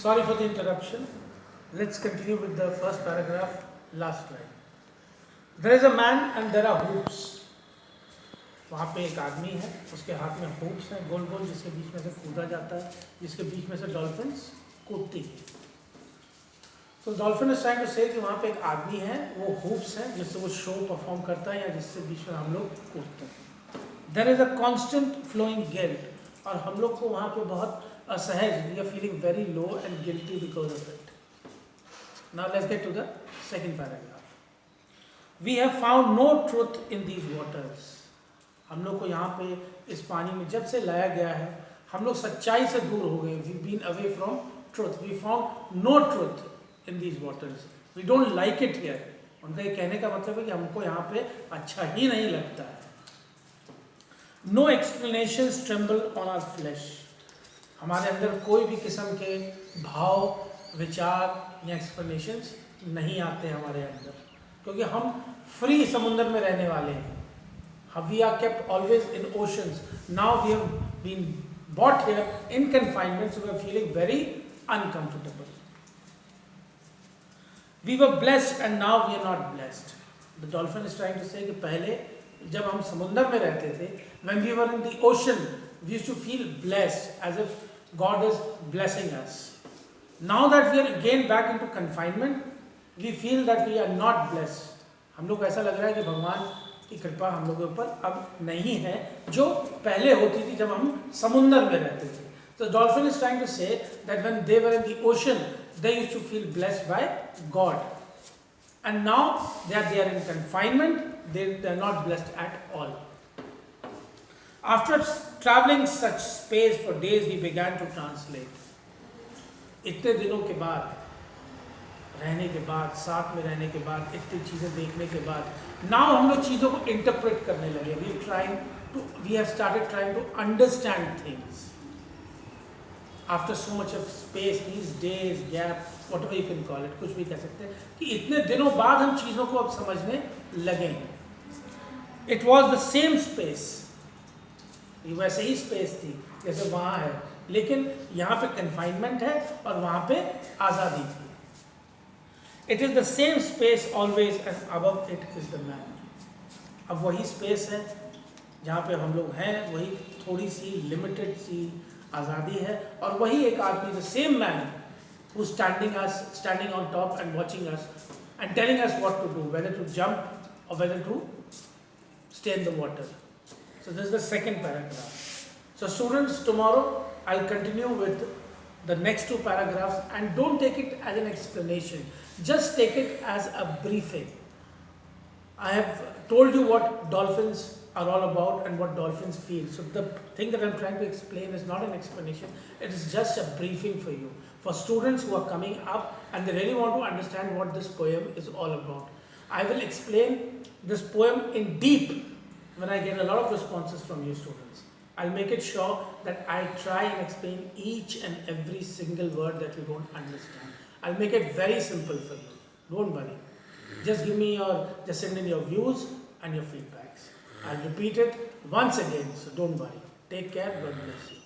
Sorry for the interruption. Let's continue with the first paragraph, last line. There is a man and there are hoops. वहाँ पे एक आदमी है, उसके हाथ में हूप्स हैं गोल गोल, जिसके बीच में से कूदा जाता है, जिसके बीच में से डॉल्फिन्स कूदती है. तो डॉल्फिन इज ट्राइंग टू से कि वहाँ पे एक आदमी है, वो हूप्स है जिससे वो शो परफॉर्म करता है या जिससे बीच में हम लोग कूदते हैं. There is a constant flowing guilt, और हम लोग को वहाँ पे बहुत असहज, we are feeling very low and guilty because of it. Now let's get to the second paragraph. We have found no truth in these waters. हम लोग को यहाँ पे इस पानी में जब से लाया गया है, हम लोग सच्चाई से दूर हो गए. We been away from truth. We found no truth in these waters. We don't like it here. उनका ये कहने का मतलब है कि हमको यहाँ पे अच्छा ही नहीं लगता है. No explanations tremble on our flesh. हमारे अंदर कोई भी किस्म के भाव, विचार या एक्सप्लेनेशंस नहीं आते हमारे अंदर, क्योंकि हम फ्री समुद्र में रहने वाले हैं. We are kept always in oceans. Now we have been brought here in confinement, so we are feeling very uncomfortable. We were blessed and now we are not blessed. The dolphin is trying to say कि पहले जब हम समुद्र में रहते थे, when we were in the ocean, we used to feel blessed as if God is blessing us. Now that we are again back into confinement, we feel that we are not blessed. हम लोग ऐसा लग रहा है कि भगवान की कृपा हम लोगों के ऊपर अब नहीं है जो पहले होती थी जब हम समुद्र में रहते थे. तो dolphin is trying to say that when they were in the ocean they used to feel blessed by God, and now they are in confinement, they are not blessed at all. After travelling such space for days we began to translate. इतने दिनों के बाद, रहने के बाद, साथ में रहने के बाद, इतनी चीज़ें देखने के बाद, नाउ हम लोग चीज़ों को इंटरप्रेट करने लगे. We have started trying to understand things after so much of space, these days, gap, whatever you can call it, कुछ भी कह सकते हैं, कि इतने दिनों बाद हम चीज़ों को अब समझने लगे हैं. It was the same space, वैसे ही स्पेस थी जैसे वहाँ है, लेकिन यहाँ पे कन्फाइनमेंट है और वहाँ पे आज़ादी थी. It is the same space always and above it is the man. अब वही स्पेस है जहाँ पे हम लोग हैं, वही थोड़ी सी लिमिटेड सी आज़ादी है, और वही एक आदमी, the same man who standing on top and watching us and telling us what to do, whether to jump or whether to stay in the water. So this is the second paragraph. So students, tomorrow I'll continue with the next two paragraphs, and don't take it as an explanation, just take it as a briefing. I have told you what dolphins are all about and what dolphins feel. So the thing that I'm trying to explain is not an explanation, it is just a briefing for you, for students who are coming up and they really want to understand what this poem is all about. I will explain this poem in deep when I get a lot of responses from you students. I'll make it sure that I try and explain each and every single word that you don't understand. I'll make it very simple for you. Don't worry. Just send in your views and your feedbacks. I'll repeat it once again, so don't worry. Take care. God bless you.